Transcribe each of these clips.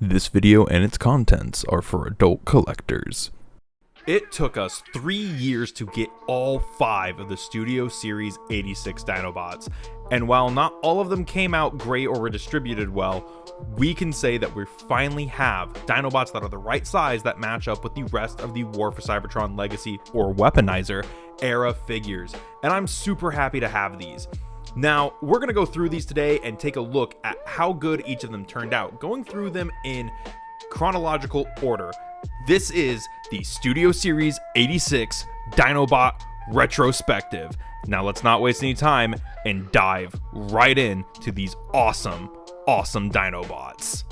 This video and its contents are for adult collectors. It took us 3 years to get all 5 of the Studio Series 86 Dinobots, and while not all of them came out great or were distributed well, we can say that we finally have Dinobots that are the right size that match up with the rest of the War for Cybertron Legacy or Weaponizer era figures, and I'm super happy to have these. Now, we're going to go through these today and take a look at how good each of them turned out, going through them in chronological order. This is the Studio Series 86 Dinobot Retrospective. Now, let's not waste any time and dive right in to these awesome Dinobots.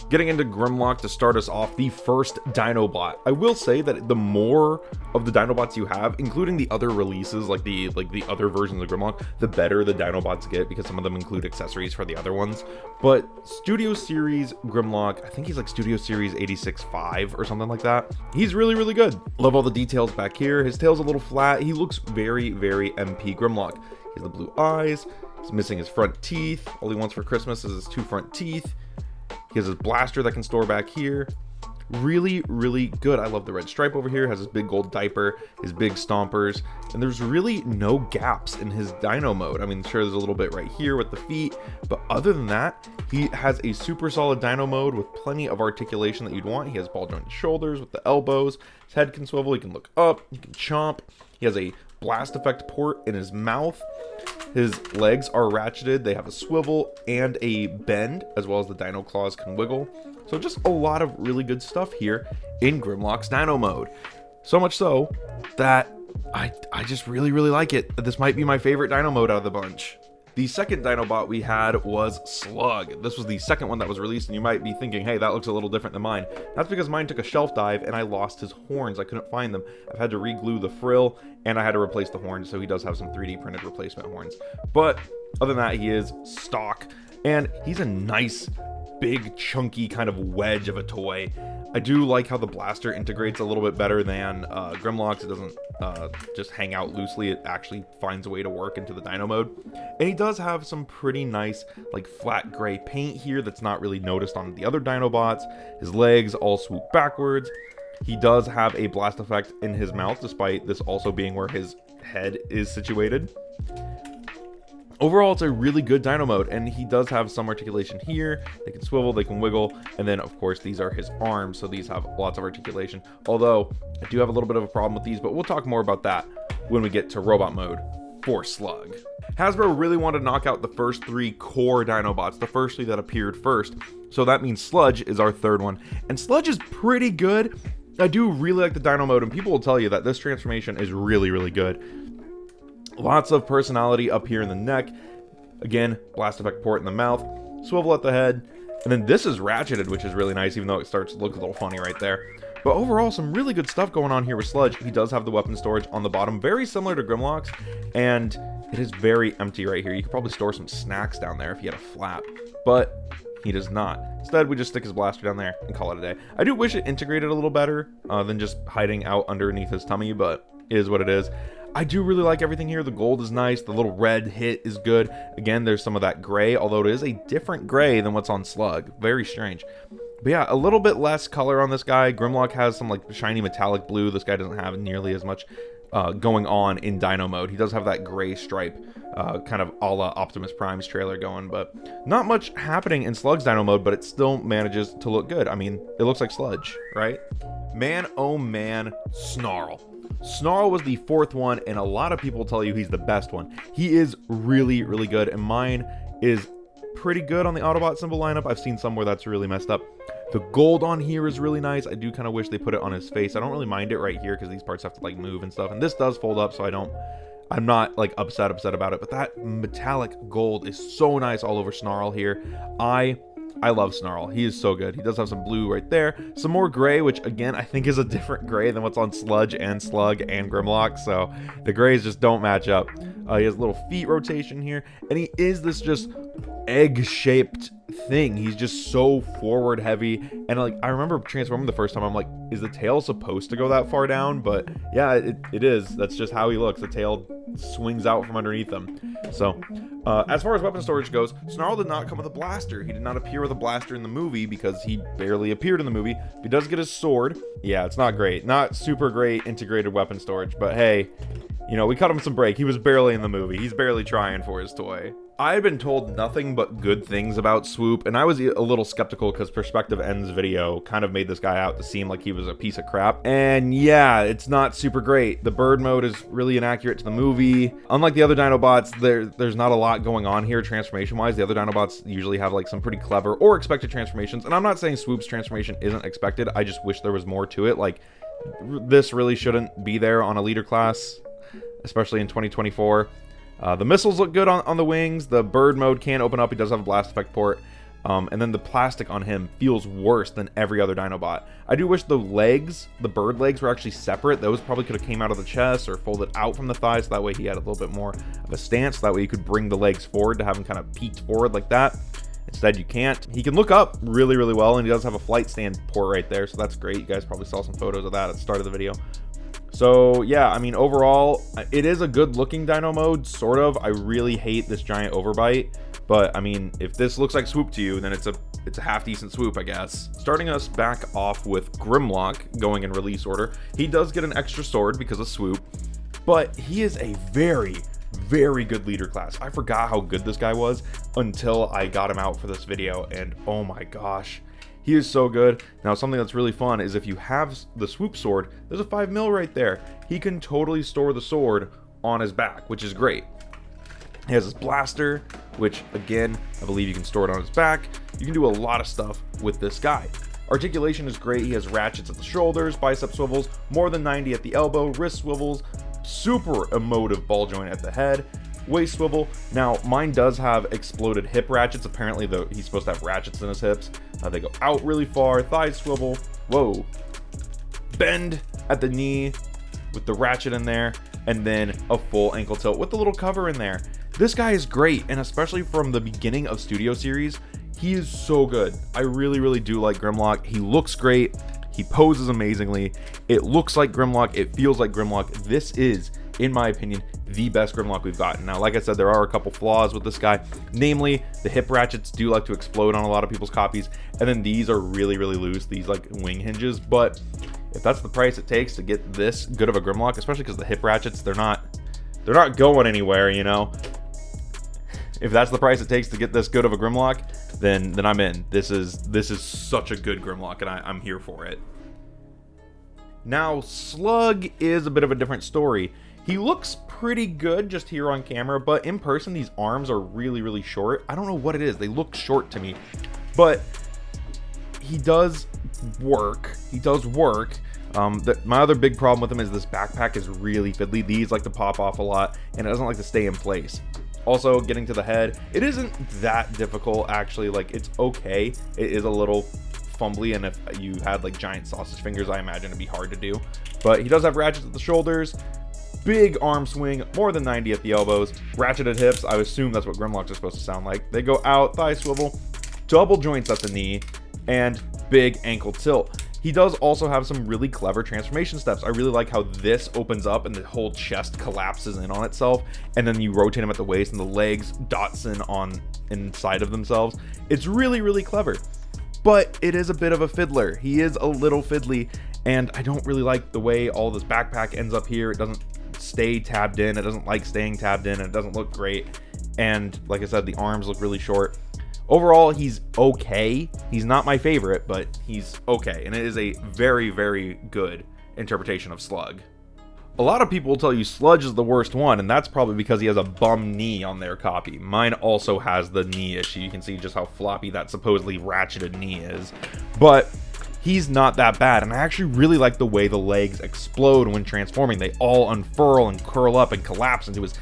Getting into Grimlock to start us off, the first Dinobot. I will say that the more of the Dinobots you have, including the other releases, like the other versions of Grimlock, the better the Dinobots get, because some of them include accessories for the other ones. But Studio Series Grimlock, I think he's like Studio Series 86.5 or something like that. He's really good. Love all the details back here. His tail's a little flat. He looks very MP Grimlock. He has the blue eyes. He's missing his front teeth. All he wants for Christmas is his 2 front teeth. He has his blaster that can store back here. Really good. I love the red stripe over here. Has his big gold diaper, his big stompers, and there's really no gaps in his dino mode. I mean, sure, there's a little bit right here with the feet, but other than that, he has a super solid dino mode with plenty of articulation that you'd want. He has ball jointed shoulders with the elbows. His head can swivel. He can look up. He can chomp. He has a blast effect port in his mouth. His legs are ratcheted. They have a swivel and a bend, as well as the dino claws can wiggle. So just a lot of really good stuff here in Grimlock's dino mode. So much so that I just really like it. This might be my favorite dino mode out of the bunch. The second Dinobot we had was Slug. This was the second one that was released, and you might be thinking, hey, that looks a little different than mine. That's because mine took a shelf dive, and I lost his horns. I couldn't find them. I've had to re-glue the frill, and I had to replace the horns, so he does have some 3D printed replacement horns. But other than that, he is stock, and he's a nice, big, chunky kind of wedge of a toy. I do like how the blaster integrates a little bit better than Grimlock's. It doesn't just hang out loosely. It actually finds a way to work into the dino mode. And he does have some pretty nice, like, flat gray paint here that's not really noticed on the other Dinobots. His legs all swoop backwards. He does have a blast effect in his mouth, despite this also being where his head is situated. Overall, it's a really good dino mode, and he does have some articulation here. They can swivel, they can wiggle, and then, of course, these are his arms, so these have lots of articulation. Although, I do have a little bit of a problem with these, but we'll talk more about that when we get to robot mode for Slug. Hasbro really wanted to knock out the first 3 core Dinobots, the first 3 that appeared first, so that means Sludge is our third one. And Sludge is pretty good. I do really like the dino mode, and people will tell you that this transformation is really good. Lots of personality up here in the neck. Again, blast effect port in the mouth, swivel at the head, and then this is ratcheted, which is really nice, even though it starts to look a little funny right there. But overall, some really good stuff going on here with Sludge. He does have the weapon storage on the bottom, very similar to Grimlock's, and it is very empty right here. You could probably store some snacks down there if he had a flap, but he does not. Instead, we just stick his blaster down there and call it a day. I do wish it integrated a little better than just hiding out underneath his tummy, but it is what it is. I do really like everything here. The gold is nice. The little red hit is good. Again, there's some of that gray, although it is a different gray than what's on Slug. Very strange. But yeah, a little bit less color on this guy. Grimlock has some like shiny metallic blue. This guy doesn't have nearly as much going on in dino mode. He does have that gray stripe, kind of a la Optimus Prime's trailer going, but not much happening in Slug's dino mode, but it still manages to look good. I mean, it looks like Sludge, right? Man, oh man, Snarl. Snarl was the 4th one, and a lot of people tell you he's the best one. He is really good, and mine is pretty good on the Autobot symbol lineup. I've seen some where that's really messed up. The gold on here is really nice. I do kind of wish they put it on his face. I don't really mind it right here because these parts have to like move and stuff, and this does fold up, so I'm not like upset about it, but that metallic gold is so nice all over Snarl here. I love Snarl. He is so good. He does have some blue right there. Some more gray, which again, I think is a different gray than what's on Sludge and Slug and Grimlock. So the grays just don't match up. He has a little feet rotation here, and he is this just egg-shaped thing. He's just so forward heavy, and like I remember transforming the first time, I'm like, is the tail supposed to go that far down? But yeah, it is. That's just how he looks. The tail swings out from underneath him. So as far as weapon storage goes, Snarl did not come with a blaster. He did not appear with a blaster in the movie because he barely appeared in the movie. He does get his sword. Yeah, it's not great, not super great integrated weapon storage, but hey, you know, we cut him some break. He was barely in the movie. He's barely trying for his toy. I had been told nothing but good things about Swoop, and I was a little skeptical because Perspective Ends video kind of made this guy out to seem like he was a piece of crap. And yeah, it's not super great. The bird mode is really inaccurate to the movie. Unlike the other Dinobots, there's not a lot going on here transformation-wise. The other Dinobots usually have like some pretty clever or expected transformations, and I'm not saying Swoop's transformation isn't expected. I just wish there was more to it. Like, this really shouldn't be there on a leader class, especially in 2024. The missiles look good on the wings. The bird mode can open up. He does have a blast effect port. And then the plastic on him feels worse than every other Dinobot. I do wish the legs, the bird legs, were actually separate. Those probably could have came out of the chest or folded out from the thighs. So that way he had a little bit more of a stance. So that way you could bring the legs forward to have him kind of peeked forward like that. Instead, you can't. He can look up really, really well. And he does have a flight stand port right there. So that's great. You guys probably saw some photos of that at the start of the video. So yeah, I mean, overall, it is a good looking dino mode, sort of. I really hate this giant overbite, but I mean, if this looks like Swoop to you, then it's a half decent Swoop, I guess. Starting us back off with Grimlock, going in release order. He does get an extra sword because of Swoop, but he is a very, very good leader class. I forgot how good this guy was until I got him out for this video, and oh my gosh, he is so good. Now, something that's really fun is if you have the Swoop sword, there's a 5 mil right there. He can totally store the sword on his back, which is great. He has his blaster, which again, I believe you can store it on his back. You can do a lot of stuff with this guy. Articulation is great. He has ratchets at the shoulders, bicep swivels, more than 90 at the elbow, wrist swivels, super emotive ball joint at the head, waist swivel. Now, mine does have exploded hip ratchets. Apparently, though, he's supposed to have ratchets in his hips. They go out really far. Thigh swivel. Whoa. Bend at the knee with the ratchet in there. And then a full ankle tilt with the little cover in there. This guy is great. And especially from the beginning of Studio Series, he is so good. I really, really do like Grimlock. He looks great. He poses amazingly. It looks like Grimlock. It feels like Grimlock. This is, in my opinion, the best Grimlock we've gotten. Now, like I said, there are a couple flaws with this guy. Namely, the hip ratchets do like to explode on a lot of people's copies. And then these are really, really loose. These like wing hinges. But if that's the price it takes to get this good of a Grimlock, especially because the hip ratchets, they're not going anywhere, you know? If that's the price it takes to get this good of a Grimlock, then I'm in. This is such a good Grimlock, and I'm here for it. Now, Slug is a bit of a different story. He looks pretty good just here on camera, but in person, these arms are really, really short. I don't know what it is. They look short to me, but he does work. He does work. My other big problem with him is this backpack is really fiddly. These like to pop off a lot, and it doesn't like to stay in place. Also, getting to the head, it isn't that difficult, actually. Like, it's okay. It is a little fumbly, and if you had like giant sausage fingers, I imagine it'd be hard to do. But he does have ratchets at the shoulders, big arm swing, more than 90 at the elbows, ratcheted hips. I assume that's what Grimlocks are supposed to sound like. They go out, thigh swivel, double joints at the knee, and big ankle tilt. He does also have some really clever transformation steps. I really like how this opens up and the whole chest collapses in on itself, and then you rotate him at the waist and the legs dots in on inside of themselves. It's really, really clever, but it is a bit of a fiddler. He is a little fiddly, and I don't really like the way all this backpack ends up here. It doesn't stay tabbed in. It doesn't like staying tabbed in, and it doesn't look great. And like I said, the arms look really short. Overall, he's okay. He's not my favorite, but he's okay. And it is a very, very good interpretation of Slug. A lot of people will tell you Sludge is the worst one, and that's probably because he has a bum knee on their copy. Mine also has the knee issue. You can see just how floppy that supposedly ratcheted knee is. But he's not that bad, and I actually really like the way the legs explode when transforming. They all unfurl and curl up and collapse into his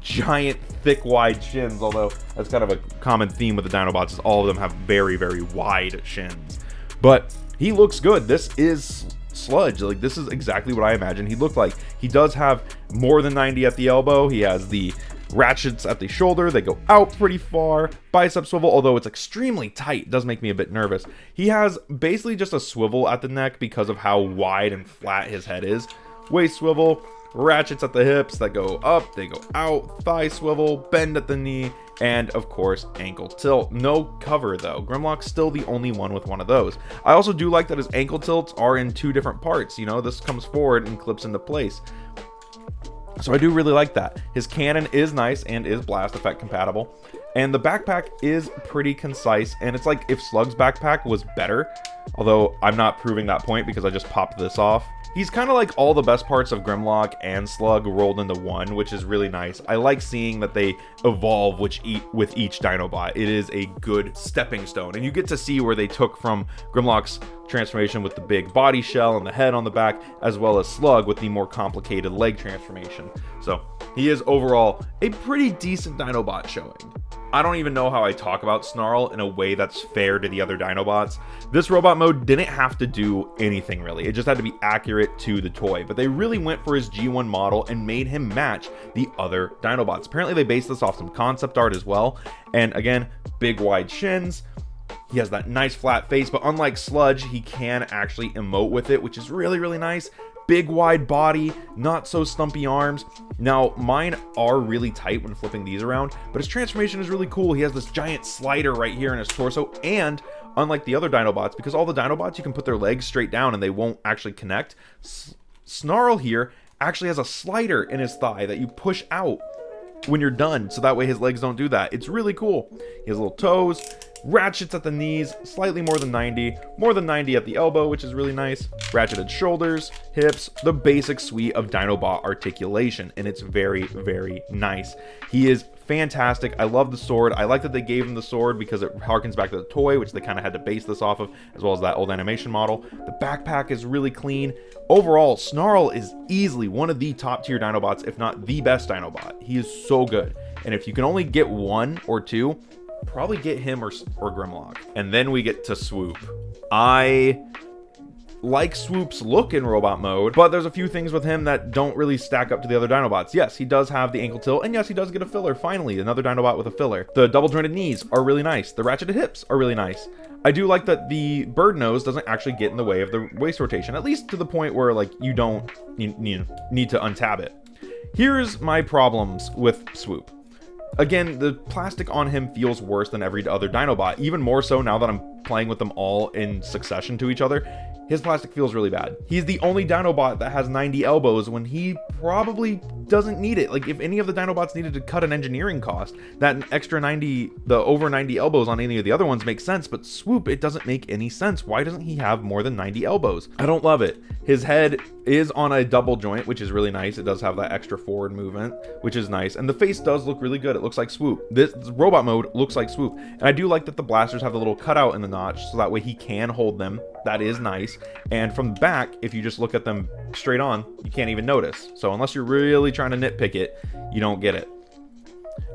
giant, thick, wide shins, although that's kind of a common theme with the Dinobots, is all of them have very, very wide shins. But he looks good. This is Sludge. Like, this is exactly what I imagined he looked like. He does have more than 90 at the elbow. He has the ratchets at the shoulder. They go out pretty far. Bicep swivel, although it's extremely tight, it does make me a bit nervous. He has basically just a swivel at the neck because of how wide and flat his head is. Waist swivel, ratchets at the hips that go up, they go out, thigh swivel, bend at the knee, and of course ankle tilt. No cover though. Grimlock's still the only one with one of those. I also do like that his ankle tilts are in two different parts. You know, this comes forward and clips into place. So I do really like that. His cannon is nice and is blast effect compatible. And the backpack is pretty concise, and it's like if Slug's backpack was better, although I'm not proving that point because I just popped this off. He's kind of like all the best parts of Grimlock and Slug rolled into one, which is really nice. I like seeing that they evolve with each Dinobot. It is a good stepping stone, and you get to see where they took from Grimlock's transformation with the big body shell and the head on the back, as well as Slug with the more complicated leg transformation. So he is overall a pretty decent Dinobot showing. I don't even know how I talk about Snarl in a way that's fair to the other Dinobots. This robot mode didn't have to do anything really. It just had to be accurate to the toy, but they really went for his G1 model and made him match the other Dinobots. Apparently they based this off some concept art as well. And again, big wide shins. He has that nice flat face, but unlike Sludge, he can actually emote with it, which is really, really nice. Big wide body, not so stumpy arms. Now mine are really tight when flipping these around, but his transformation is really cool. He has this giant slider right here in his torso, and unlike the other Dinobots, because all the Dinobots you can put their legs straight down and they won't actually connect, Snarl here actually has a slider in his thigh that you push out when you're done, so that way his legs don't do that. It's really cool. He has little toes, ratchets at the knees, slightly more than 90 at the elbow, which is really nice. Ratcheted shoulders, hips, the basic suite of Dinobot articulation, and it's very, very nice. He is fantastic. I love the sword. I like that they gave him the sword because it harkens back to the toy, which they kind of had to base this off of, as well as that old animation model. The backpack is really clean. Overall, Snarl is easily one of the top tier Dinobots, if not the best Dinobot. He is so good. And if you can only get one or two, probably get him or Grimlock. And then we get to Swoop. I like Swoop's look in robot mode, but there's a few things with him that don't really stack up to the other Dinobots. Yes, he does have the ankle tilt, and yes, he does get a filler. Finally, another Dinobot with a filler. The double jointed knees are really nice. The ratcheted hips are really nice. I do like that the bird nose doesn't actually get in the way of the waist rotation, at least to the point where like you don't need to untab it. Here's my problems with Swoop. Again, the plastic on him feels worse than every other Dinobot, even more so now that I'm playing with them all in succession to each other. His plastic feels really bad. He's the only Dinobot that has 90 elbows when he probably doesn't need it. Like, if any of the Dinobots needed to cut an engineering cost, that extra 90, the over 90 elbows on any of the other ones makes sense, but Swoop, it doesn't make any sense. Why doesn't he have more than 90 elbows? I don't love it. His head is on a double joint, which is really nice. It does have that extra forward movement, which is nice. And the face does look really good. It looks like Swoop. This robot mode looks like Swoop. And I do like that the blasters have the little cutout in the notch, so that way he can hold them. That is nice. And from the back, if you just look at them straight on, you can't even notice. So unless you're really trying to nitpick it, you don't get it.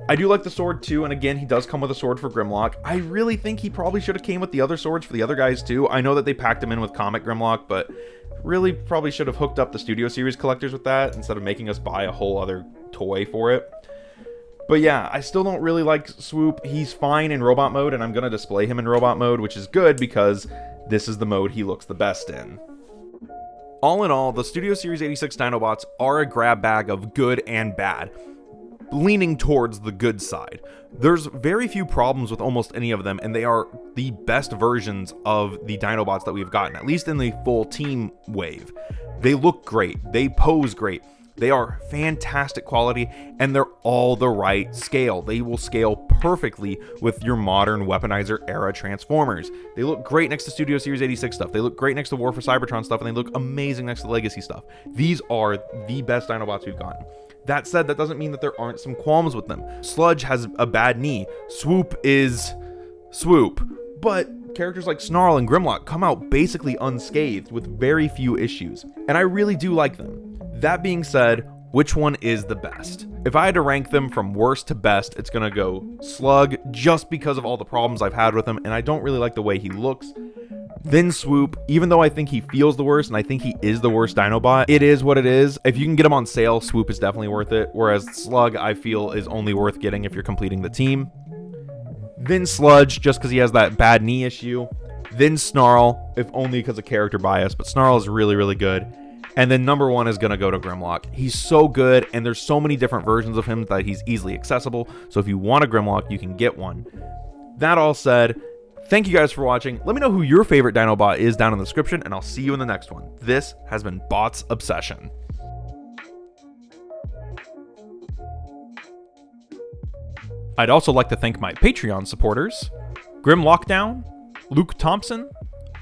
I do like the sword too, and again, he does come with a sword for Grimlock. I really think he probably should have came with the other swords for the other guys too. I know that they packed him in with comic Grimlock, but really probably should have hooked up the Studio Series collectors with that instead of making us buy a whole other toy for it. But yeah, I still don't really like Swoop. He's fine in robot mode, and I'm going to display him in robot mode, which is good because this is the mode he looks the best in. All in all, the Studio Series 86 Dinobots are a grab bag of good and bad, leaning towards the good side. There's very few problems with almost any of them, and they are the best versions of the Dinobots that we've gotten, at least in the full team wave. They look great. They pose great. They are fantastic quality, and they're all the right scale. They will scale perfectly with your modern weaponizer era Transformers. They look great next to Studio Series 86 stuff. They look great next to War for Cybertron stuff, and they look amazing next to Legacy stuff. These are the best Dinobots we've gotten. That said, that doesn't mean that there aren't some qualms with them. Sludge has a bad knee. Swoop is Swoop. But characters like Snarl and Grimlock come out basically unscathed with very few issues. And I really do like them. That being said, which one is the best? If I had to rank them from worst to best, it's gonna go Slug, just because of all the problems I've had with him, and I don't really like the way he looks. Then Swoop, even though I think he feels the worst, and I think he is the worst Dinobot, it is what it is. If you can get him on sale, Swoop is definitely worth it. Whereas Slug, I feel, is only worth getting if you're completing the team. Then Sludge, just because he has that bad knee issue. Then Snarl, if only because of character bias, but Snarl is really, really good. And then number 1 is going to go to Grimlock. He's so good, and there's so many different versions of him that he's easily accessible. So if you want a Grimlock, you can get one. That all said, thank you guys for watching. Let me know who your favorite Dinobot is down in the description, and I'll see you in the next one. This has been Bots Obsession. I'd also like to thank my Patreon supporters, Grim Lockdown, Luke Thompson,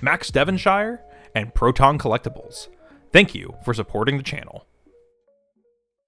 Max Devonshire, and Proton Collectibles. Thank you for supporting the channel.